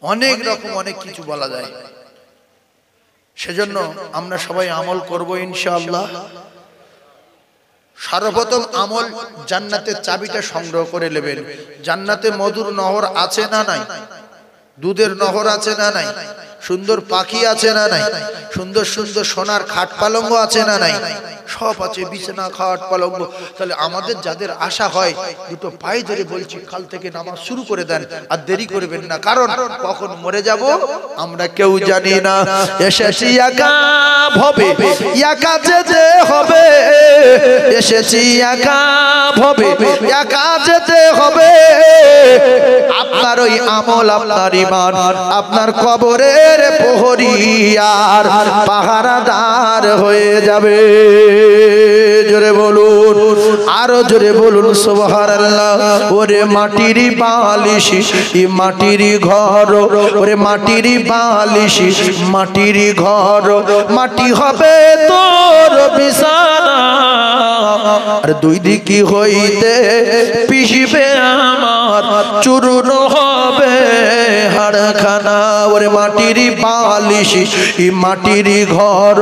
অনেক রকম অনেক কিছু বলা যায়। সেজন্য আমরা সবাই আমল করব ইনশাআল্লাহ। সর্বপ্রথম আমল, জান্নাতের চাবিটা সংগ্রহ করে নেবেন। জান্নাতে মধুর নহর আছে না নাই? দুধের নহর আছে না নাই? সুন্দর পাখি আছে না নাই? সুন্দর সুন্দর সোনার খাট পালঙ্গ আছে না নাই? সব আছে, বিছানা, খাট, পালঙ্গ। তাহলে আমাদের যাদের আশা হয়, দুটো পায়ে ধরে বলছি, কাল থেকে নামাজ শুরু করে দেন, আর দেরি করবেন না, কারণ কখন মরে যাব আমরা কেউ জানি না। এসেছি একা হবে, একা যেতে হবে, এসেছি একা হবে, একা যেতে হবে। আপনার ওই আমল, আপনার ঈমান, আপনার কবরের প্রহরী আর পাহারাদার হয়ে যাবে। জোরে বলুন আরো জোরে বলুন সুবহানাল্লাহ। ওরে মাটির বালিশ মাটির ঘর, ওরে মাটির বালিশ মাটির ঘর, মাটি হবে তোর বিছানা, আর দুই দিকে হইতে পিষবে আমার চূর্ণ হবে হাড়খানা। ওরে মাটির বালিশ মাটির ঘর,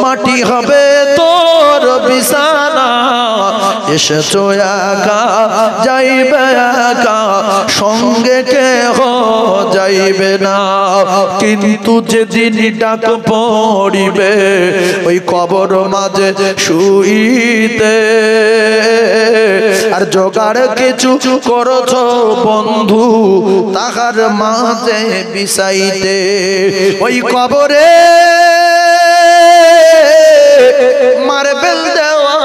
মাটি হবে তোর বিছানা, এসেছো একা যাইবে একা, সঙ্গে কেহ যাইবে না। কিন্তু যেদিন ডাক পড়িবে ওই কবর মাঝে শুইতে, আর জোগাড় কিছু করছো বন্ধু তাহার মাঝে বিছাইতে, ওই কবরে মার্বেল দেওয়া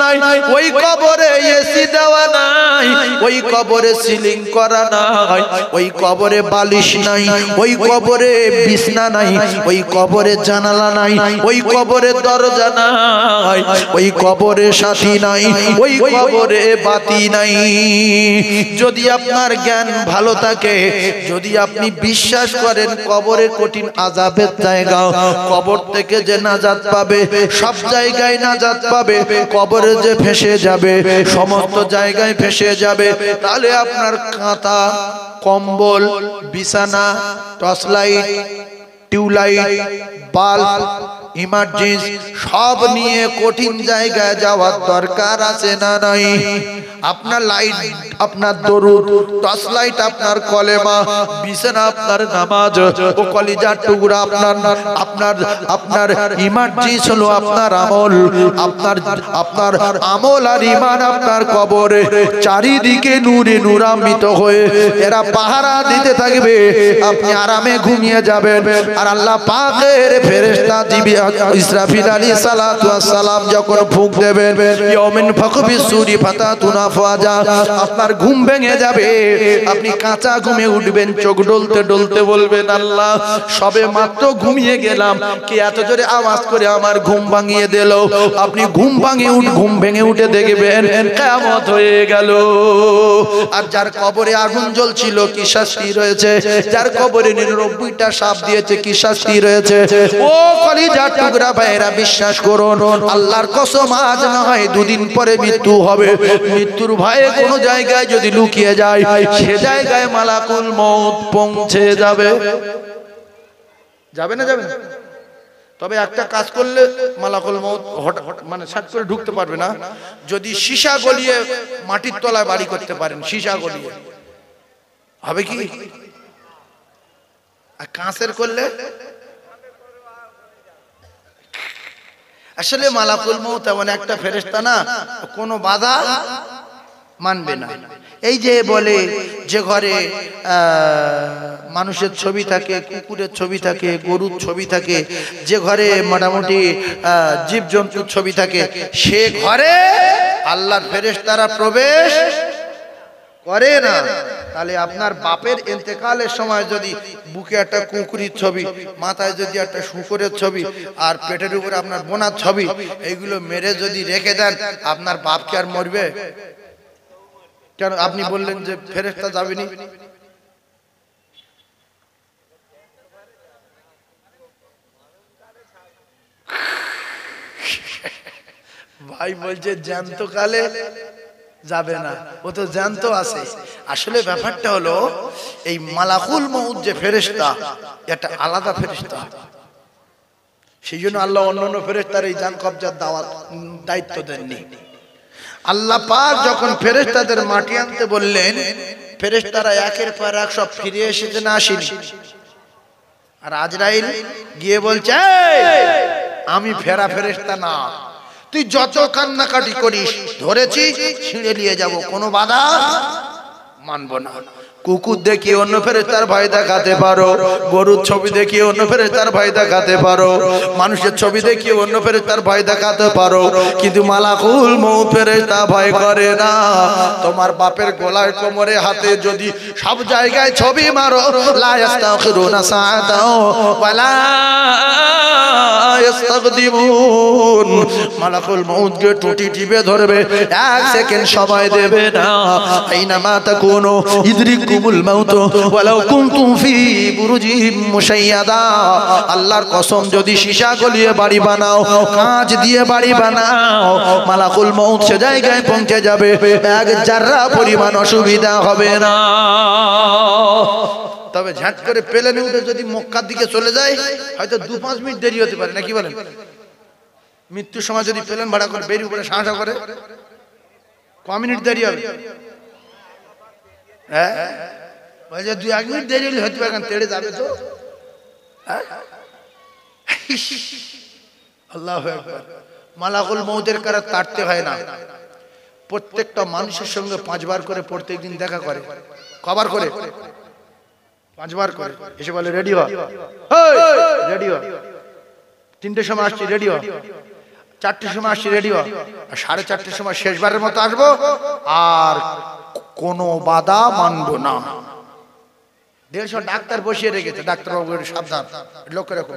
নাই, ওই কবরে এসি দেওয়া নাই, ওই কবরে সিলিং করা নাই, ওই কবরে বালিশ নাই, ওই কবরে বিছনা নাই, ওই কবরে জানালা নাই, ওই কবরে দরজা নাই, ওই কবরে সাথী নাই, ওই কবরে বাতি নাই। যদি আপনার জ্ঞান ভালো থাকে, যদি আপনি বিশ্বাস করেন কবরে কঠিন আযাবের জায়গা, কবর থেকে যে নাজাত পাবে, সব জায়গায় নাজাত পাবে, কবরে যে ফেঁসে যাবে, সমস্ত জায়গায় ফেঁসে যাবে, তাহলে আপনার কাঁথা, কম্বল, বিছানা, torch light, tubelight, bulb, emergency সব নিয়ে কঠিন জায়গায় যাওয়ার দরকার আছে না নাই? আপনার লাইট আপনার দরুদ, টর্চ লাইট আপনার কলেমা, বিছানা আপনার নামাজ, ও কলিজার টুকরা আপনার আপনার আপনার ইমার্জেন্সি হলো আপনার আমল, আপনার আপনার আমল আর ঈমান আপনার কবরে চারিদিকে নূরে নূরান্বিত হয়ে এরা পাহারা দিতে থাকবে, আপনি আরামে ঘুমিয়ে যাবেন। আর আল্লাহ পাকের ফেরেশতা জিবরিল ইসরাফিল আলাইহিস সালাতু ওয়াস সালাম যখন ফুঁক দেবেন, ইয়াউমিন ফাকবি সুরি ফাতাতুনা ফাজা, আপনার ঘুম ভেঙে যাবে, আপনি কাঁচা ঘুমে উঠবেন, চোখ ডলতে ডলতে বলবেন আল্লাহ সবে মাত্র ঘুমিয়ে গেলাম, কে এত জোরে আওয়াজ করে আমার ঘুম ভাঙিয়ে দিল। আপনি ঘুম ভেঙে উঠে দেখবেন কিয়ামত হয়ে গেল। আর যার কবরে আগুন জ্বলছিল কি শাস্তি রয়েছে, যার কবরে 99টা সাপ দিয়েছে কি শাস্তি রয়েছে। ও কলিজার টুকরা ভাইরা বিশ্বাস করুন, আল্লাহর কসম আজ না হয় দুদিন পরে মৃত্যু হবে, মৃত্যুর ভয়ে কোনো জায়গায় যদি লুকিয়ে যায়, সে জায়গায় মালাকুল মউত পৌঁছে যাবে। যাবে না যাবে না? তবে একটা কাজ করলে মালাকুল মউত মানে সাট করে ঢুকতে পারবে না, যদি সীসা গলিয়ে মাটির তলায় বাড়ি করতে পারেন, সীসা গলিয়ে হবে কি? আর কাঁচের করলে আসলে মালাকুল মউত এমন একটা ফেরেশতা না, কোনো বাধা মানবে না। এই যে বলে যে ঘরে মানুষের ছবি থাকে, কুকুরের ছবি থাকে, গরুর ছবি থাকে, যে ঘরে মোটামুটি জীবজন্তুর ছবি থাকে, সে ঘরে আল্লাহর ফেরেশতারা প্রবেশ করে না। তাহলে আপনার বাপের ইন্তেকালের সময় যদি বুকে একটা কুকুরের ছবি, মাথায় যদি একটা শুকরের ছবি, আর পেটের উপরে আপনার বোনার ছবি, এইগুলো মেরে যদি রেখে দেন, আপনার বাপ কি আর মরবে? কেন আপনি বললেন যে ফেরেশতা যাবেনি? ভাই বলছে জ্যান্ত কালে যাবে না, ও তো জ্যান্ত আছে। আসলে ব্যাপারটা হলো এই মালাকুল মউত যে ফেরেশতা, এটা আলাদা ফেরেশতা। সেই জন্য আল্লাহ অন্যান্য ফেরেশতার এই জান কবজার দায়িত্ব দেননি। আল্লাহ পাক যখন ফেরেশতাদের মাটি আনতে বললেন, ফেরেশতারা একের পর এক সব ফিরে এসেছে না আসেনি? আর আজরাইল গিয়ে বলছে আমি ফেরা ফেরেশতা না, তুই যত কান্নাকাটি করিস ধরেছি ছিঁড়ে নিয়ে যাব, কোনো বাধা মানব না। কুকুর দেখিয়ে অন্য ফেরেশতার ভয় দেখাতে পারো, গরুর ছবি দেখিয়ে অন্য ফেরেশতার ভয় দেখাতে পারো, মানুষের ছবি দেখিয়ে অন্য ফেরেশতার ভয় দেখাতে পারো, কিন্তু মালাকুল মউত ফেরেশতা ভয় করে না। তোমার বাপের গলায় কোমরে হাতে যদি সব জায়গায় ছবি মারো, লা ইস্তাখিরুনা সাআতাও ওয়ালা ইস্তাকদিমুন, মালাকুল মউত কে টুটি টিপে ধরবে, এক সেকেন্ড সময় দেবে না। আইনামা তাকুনু ইদরিকুমুল মাউত ওয়ালাউ কুনতুম ফি বুরুজিম মুশাইয়াদা। আল্লাহর কসম, যদি সীসা গলিয়ে বাড়ি বানাও, কাঁচ দিয়ে বাড়ি বানাও, মালাকুল মউত সে জায়গায় পৌঁছে যাবে, এক জাররা পরিমাণ অসুবিধা হবে না। তবে ঝাঁট করে প্লেনে উঠে যদি মক্কার দিকে চলে যায়, হয়তো 2-5 মিনিট দেরি হতে পারে, নাকি বলেন? মৃত্যুর সময় যদি প্লেন ভাড়া করে বেরিয়ে পড়ে সাহসা করে, ক মিনিট দেরি হবে? হ্যাঁ, 2-1 মিনিট দেরি হলে হতে পারে, তেড়ে যাবে তো। আল্লাহু আকবার। মালাকুল মউতের কারা তাড়তে হয় না, প্রত্যেকটা মানুষের সঙ্গে 5 বার করে প্রত্যেক দিন দেখা করে। কবার করে? 5 বার করে। এসে বলে রেডি হ, রেডি হ, 3টের সময় আসছি, রেডি হ, 4টের সময় আসছি, রেডি হ, 4:30 সময় শেষবারের মতো আসবো, আর কোনো বাধা মানবো না। 150 ডাক্তার বসিয়ে রেখেছে, ডাক্তারবাবু সাবধান, লক্ষ্য রাখো,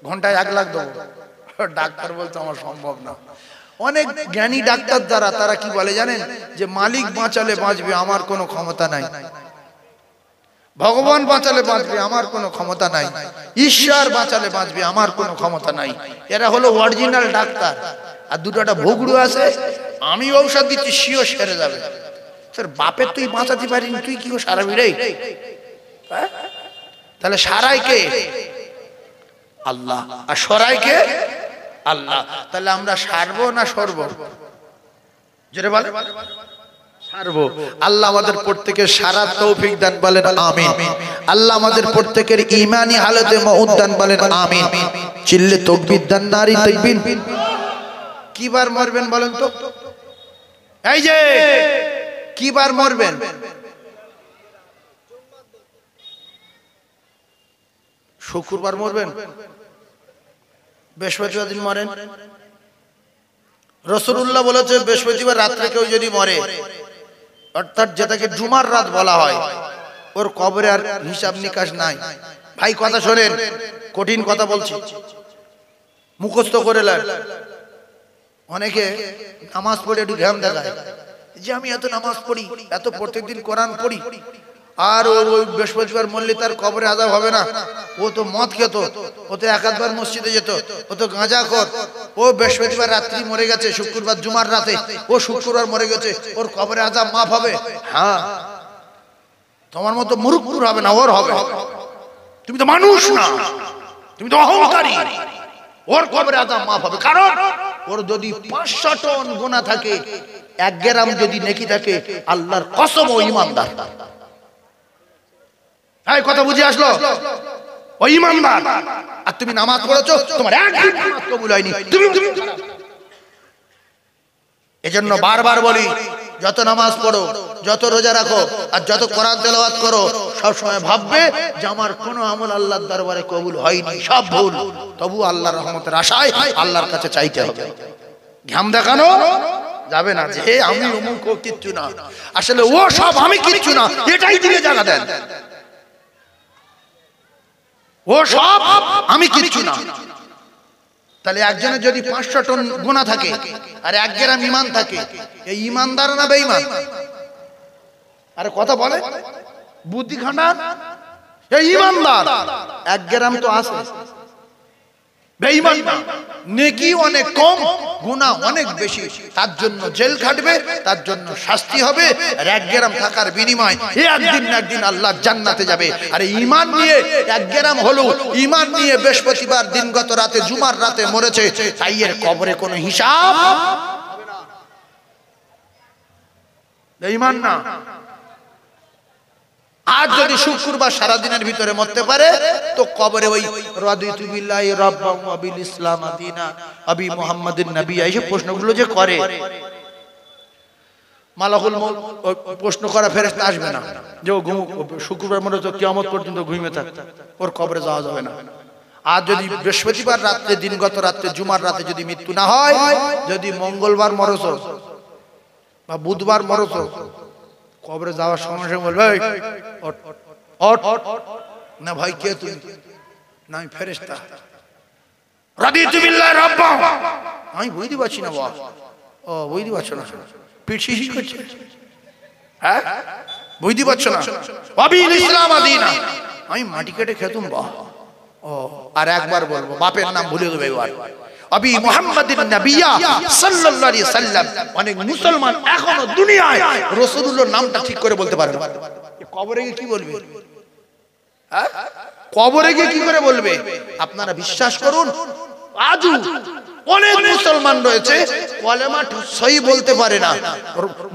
ঘন্টায় 1 লাখ দেবো। ডাক্তার বলতে আমার সম্ভব না। অনেক জ্ঞানী ডাক্তার যারা, তারা কি বলে জানেন? যে মালিক বাঁচালে বাঁচবে, আমার কোনো ক্ষমতা নাই। ভগবান বাঁচালে বাঁচবে, আমার কোনো ক্ষমতা নাই। ঈশ্বর বাঁচালে বাঁচবে, আমার কোনো ক্ষমতা নাই। এরা হলো অরিজিনাল ডাক্তার। আর দুটোটা ভোগড়ু আছে, আমি ঔষধ দিচ্ছি, সিও সেরে যাবে। স্যার, বাপের তুই বাঁচাতে পারিনি, তুই কি সারাবি রে? তাহলে সারাই কে? আল্লাহ। আর সরাই কে? আল্লাহ। তাহলে আমরা সারবো না সরবো? যেটা বলে সারবো। আল্লাহ আমাদের প্রত্যেকের সারা তৌফিক দান, বলেন আমিন। আল্লাহ আমাদের প্রত্যেকের ঈমানি হালতে মউত দান, বলেন আমিন। চিল্লে তাকবীর দান, নারী তাকবীর। কিবার মরবেন বলেন তো? এই যে কিবার মরবেন? শুক্রবার মরবেন, বৃহস্পতিবার দিন মরেন। রাসূলুল্লাহ বলেছে, বৃহস্পতিবার রাত্রে কেউ যদি মরে, অর্থাৎ যেটাকে জুমার রাত বলা হয়, ওর কবরে আর হিসাব নিকাশ নাই। ভাই কথা শোনেন, কঠিন কথা বলছি, মুখস্থ করে নেন। অনেকে নামাজ পড়ে একটু ঘাম দেখায় যে আমি এত নামাজ পড়ি, এত প্রত্যেকদিন কোরআন পড়ি, আর ওই বৃহস্পতিবার মরলে তার কবরে আযাব হবে না। ও তো মদ খেত, ও তো 1-2 মসজিদে যেত, ও তো গাঁজাখোর, ও বৃহস্পতিবার রাত্রি মরে গেছে, শুক্রবার জুমার রাতে ও শুক্রবার মরে গেছে, ওর কবরে আযাব মাফ হবে? হ্যাঁ, তোমার মতো মুরুক্কুর হবে না, ওর হবে। তুমি তো মানুষ না, তুমি তো অহংকারী। ওর কবরে আযাব মাফ হবে, কারণ ওর যদি 500 টন গুনাহ থাকে, 1 গ্রাম যদি নেকি থাকে, আল্লাহর কসম ও ঈমানদার। এই কথা বুঝে আসলো? ও ঈমানদার। আর তুমি নামাজ পড়েছো, তোমার একদিন নামাজ কবুল হয়নি, তুমি। এজন্য বারবার বলি, যত নামাজ পড়ো, যত রোজা রাখো, আর যত কোরআন তেলাওয়াত করো, সব সময় ভাববে যে আমার কোনো আমল আল্লাহর দরবারে কবুল হয়নি, সব ভুল। তবু আল্লাহর রহমতের আশায় আল্লাহর কাছে চাইতে হবে। ঘাম দেখানো যাবে না যে আমি অমুক, ও কিচ্ছু না। আসলে ও সব আমি কিচ্ছু না, এটাই দিলে জায়গা দেন। ও সব আমি কিচ্ছু না। তাহলে একজনের যদি 500 টন গুনাহ থাকে আর 1 গ্রাম ঈমান থাকে, এই ঈমানদার না বেঈমান? আরে কথা বলে, বুদ্ধি খাটান। এই ঈমানদার, 1 গ্রাম তো আছে, বেঈমান না। নেকি অনেক কম, গুনাহ অনেক বেশি, তার জন্য জেল খাটবে, তার জন্য শাস্তি হবে। আর 1 গ্রাম থাকার বিনিময় একদিন না একদিন আল্লাহ জান্নাতে যাবে। আর ঈমান নিয়ে 1 গ্রাম হলো, ঈমান নিয়ে বৃহস্পতিবার দিনগত রাতে, জুমার রাতে মরেছে, তাই এর কবরে কোনো হিসাব হবে না। বেঈমান না। আজ যদি শুক্রবার সারা দিনের ভিতরে মরতে পারে, তো কবরে ওই রাদিতু বিল্লাহি রাব্বান ওয়া বিল ইসলাম দীনা আবি মুহাম্মাদিন নবী, এই প্রশ্নগুলো যে করে, মালাকুল মউত প্রশ্ন করা ফেরেশতা আসবে না যে ও শুক্রবার মনে তো কিয়ামত পর্যন্ত ঘুমিয়ে থাক, ওর কবরে যাওয়া যাবে না। আর যদি বৃহস্পতিবার রাতে, দিনগত রাতে, জুমার রাতে যদি মৃত্যু না হয়, যদি মঙ্গলবার মরছ বা বুধবার মরছ, কবরে যাওয়ার সঙ্গে সঙ্গে বলবে না ভাই কে তুমি? না আমি ফেরেশতা। রাদিতু বিল্লাহি রাব্বা। আমি বুঝতে পারছি না বাবা। ও বুঝতে পারছো না? পিছিয়ে করছে, হ্যাঁ বুঝতে পারছো না? ওয়াবিল ইসলাম আদিনা, আমি মাটি কেটে খেতুম বাহ। ও আর একবার বলবো, বাপের নাম ভুলে দেবে এবার। আবি মুহাম্মাদিন নবিয়্যা সাল্লাল্লাহু আলাইহি সাল্লাম। অনেক মুসলমান এখনো দুনিয়ায় রাসূলুল্লাহর নামটা ঠিক করে বলতে পারে না। কবরে গিয়ে কি বলবে? হ্যাঁ কবরে গিয়ে কি করে বলবে? আপনারা বিশ্বাস করুন, আজও অনেক মুসলমান রয়েছে কলেমা সহি বলতে পারে না,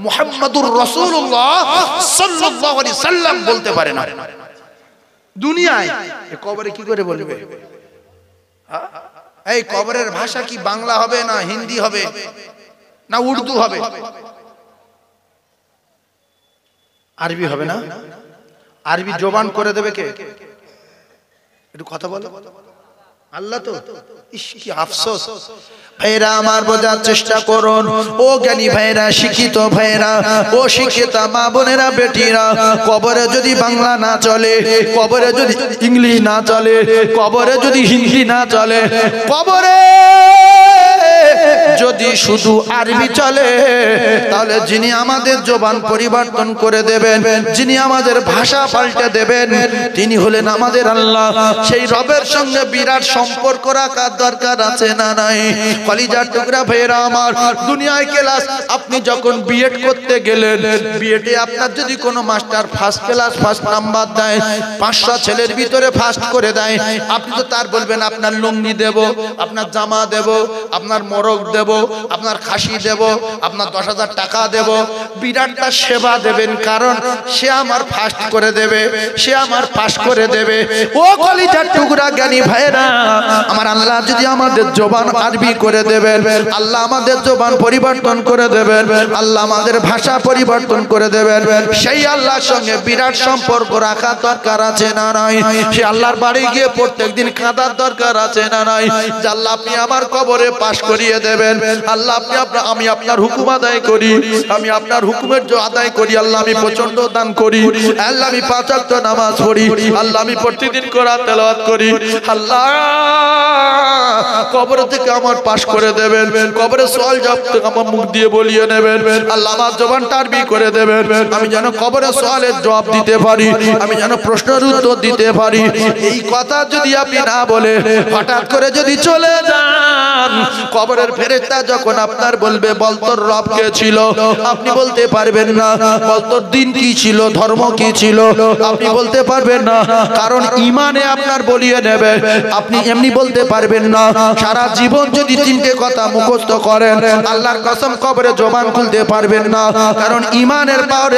মুহাম্মাদুর রাসূলুল্লাহ সাল্লাল্লাহু আলাইহি সাল্লাম বলতে পারে না। দুনিয়ায় কবরে কি করে বলবে? এই কবরের ভাষা কি বাংলা হবে না হিন্দি হবে না উর্দু হবে? আরবি হবে না? আরবি জবান করে দেবে কে? একটু কথা বলো। আল্লাহ তো। ইস কি আফসোস। ভাইরা আমার বোঝার চেষ্টা করুন, ও জ্ঞানী ভাইরা, শিক্ষিত ভাইরা, ও শিক্ষিত মা বোনেরা, বেটিরা, কবরে যদি বাংলা না চলে, কবরে যদি ইংলিশ না চলে, কবরে যদি হিন্দি না চলে, কবরে যদি শুধু আরবি চলে, তাহলে যিনি আমাদের জবান পরিবর্তন করে দেবেন, যিনি আমাদের ভাষা পাল্টে দেবেন, তিনি হলেন আমাদের আল্লাহ। সেই রবের সঙ্গে বিরাট সম্পর্ক রাখার দরকার আছে না নাই? কলিজার টুকরা ভাইরা আমার, দুনিয়ায় ক্লাস আপনি যখন বিএড করতে গেলেন, বিএডে আপনার যদি কোনো master first class first number দেয়, 500 ছেলের ভিতরে ফার্স্ট করে দেয়, আপনি তো তার বলবেন আপনার লুঙ্গি দেব, আপনার জামা দেব, আপনার মোরগ দেব, আপনার খাসি দেব, আপনার 10,000 টাকা দেব, বিরাটটা সেবা দেবেন, কারণ সে আমার ফার্স্ট করে দেবে, সে আমার পাস করে দেবে। ও কলিজার টুকরা জ্ঞানী ভাইরা আমার, আল্লাহ যদি আমাদের জবান আরবি করে দেবেন, আল্লাহ আমাদের জবান পরিবর্তন করে দেবেন, আল্লাহ আমাদের ভাষা পরিবর্তন করে দেবেন, সেই আল্লাহর সঙ্গে বিরাট সম্পর্ক রাখার দরকার আছে না নাই? সে আল্লাহর বাড়ি গিয়ে প্রত্যেকদিন কাঁদার দরকার আছে না নাই? যে আল্লাহ আপনি আমার কবরে পাশ করিয়ে দেবেন, আল্লাহ আপনি আমি আপনার হুকুম আদায় করি, আমি আপনার হুকুমের আদায় করি, আল্লাহ আমি প্রচন্ড দান করি, আল্লাহ আমি 5 ওয়াক্ত নামাজ পড়ি, আল্লাহ আমি প্রতিদিন কোরআন তেলাওয়াত করি, আল্লাহ কবর থেকে আমার পাশ করে দেবেন, কবরে সওয়াল জবাব থেকে আমার মুখ দিয়ে বলিয়ে নেবেন, আল্লাহ আমার জবানটা আরবি করে দেবেন, আমি যেন কবরে সওয়ালের জবাব দিতে পারি, আমি যেন প্রশ্নের উত্তর দিতে পারি। এই কথা যদি আপনি না বলে হঠাৎ করে যদি চলে যান, কবরের ফেরেশতা যখন আপনার বলবে বল তোর রব কে ছিল, আপনি বলতে পারবেন না। বল তোর দিন কি ছিল, ধর্ম কি ছিল, আপনি বলতে পারবেন না, কারণ ইমানে আপনার বলিয়ে নেবে, আপনি এমনি বলতে পারবেন না। সারা জীবন যদি 3টে কথা মুখস্থ করেন, আল্লাহর কসম কবরে জবান খুলতে পারবেন না, কারণ ইমানের পাওয়ারে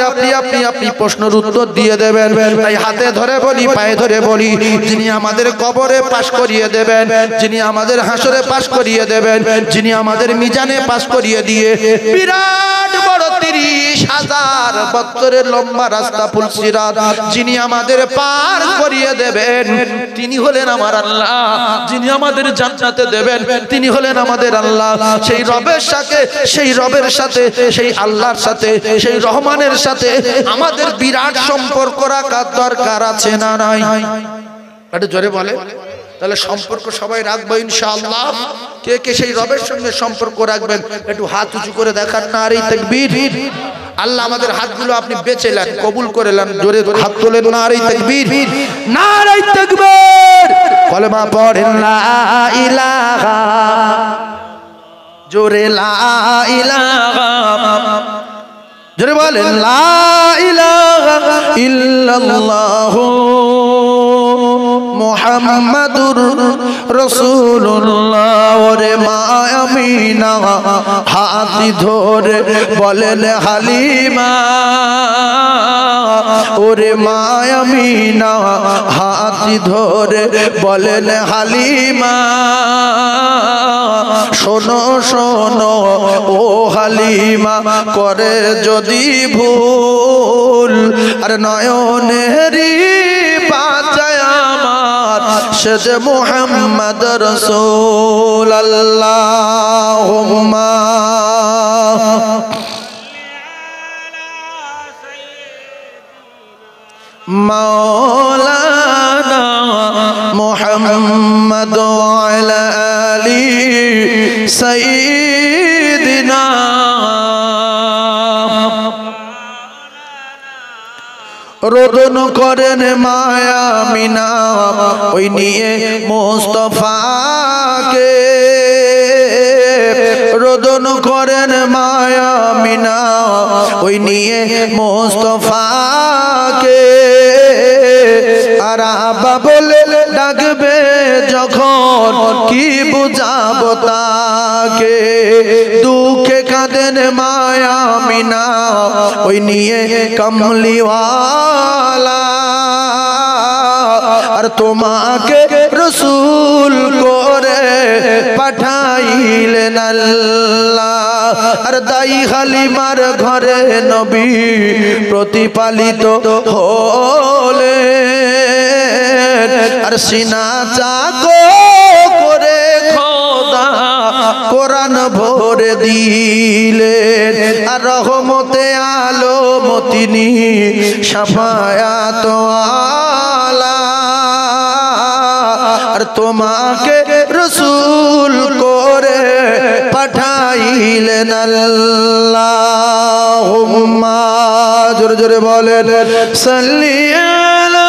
আপনি প্রশ্নের উত্তর দিয়ে দেবেন। তাই হাতে ধরে বলি, পায়ে ধরে বলি, যিনি আমাদের কবরে পাশ করিয়ে দেবেন, যিনি আমাদের হাসরে পাশ করিয়ে দেবেন, যিনি আমাদের মিজানে পাশ করিয়ে দিয়ে বিরাট বড় 30,000 বছরের লম্বা রাস্তা ফুলসিরাত যিনি আমাদের পার করিয়ে দেবেন, তিনি হলেন আমার আল্লাহ। যিনি আমাদের জান্নাতে দেবেন, তিনি হলেন আমাদের আল্লাহ। সেই রবের সাথে, সেই রবের সাথে, সেই আল্লাহর সাথে, সেই রহমানের সাথে আমাদের বিরাট সম্পর্ক রাখার দরকার আছে না নাই? একটু জোরে বলে। তাহলে সম্পর্ক সবাই রাখবো ইনশাআল্লাহ। কে কে সেই রবের সঙ্গে সম্পর্ক রাখবেন একটু হাত উঁচু করে দেখান। নারে তাকবীর। আল্লাহ আমাদের হাতগুলো আপনি বেঁচে নেন, কবুল করে নেন। জোরে হাত তোলেন। নারে তাকবীর, নারে তাকবীর। কলেমা পড়েন লা ইলাহা, জোরে লা ইলাহা, জোরে বলেন লা ইলাহা ইল্লাল্লাহু মুহাম্মাদুর রাসূলুল্লাহ। ওরে মা আমিনা হাতি ধরে বলেন হালিমা, ওরে মা আমিনা হাতি ধরে বলেন হালিমা, শোনো শোনো ও হালিমা, করে যদি ভুল আর নয়নেরই বাঁচায় আমার সে যে মুহাম্মদ রাসূল। আল্লাহুম্মা মাওলানা মুহাম্মদ ওয়া আলা আলি সাইয়্যিদিনা। রোদন করেন মায়া মিনা ওই নিয়ে মুস্তাফাকে, রোদন করেন মায়া মিনা ওই নিয়ে মুস্তাফাকে। আর আব্বা বলে ডাকবে যখন কি বুঝাবো তাকে, দুঃখে কাঁদেন মায়া মিনা ওই নিয়ে কমলিওয়ালা। আর তোমাকে রসূল করে পাঠাইলেন আল্লাহ। আর দাই হালিমার ঘরে নবী প্রতিপালিত হলে, আর সিনা চাকো করে খোদা কোরআন ভরে দিলেন। আর রহমতে আলম তিনি শাফায়াত আলা। আর তোমাকে রসূল করে পাঠাইলেন আল্লাহুম্মা, জোরে জোরে বলেন সাল্লি আলা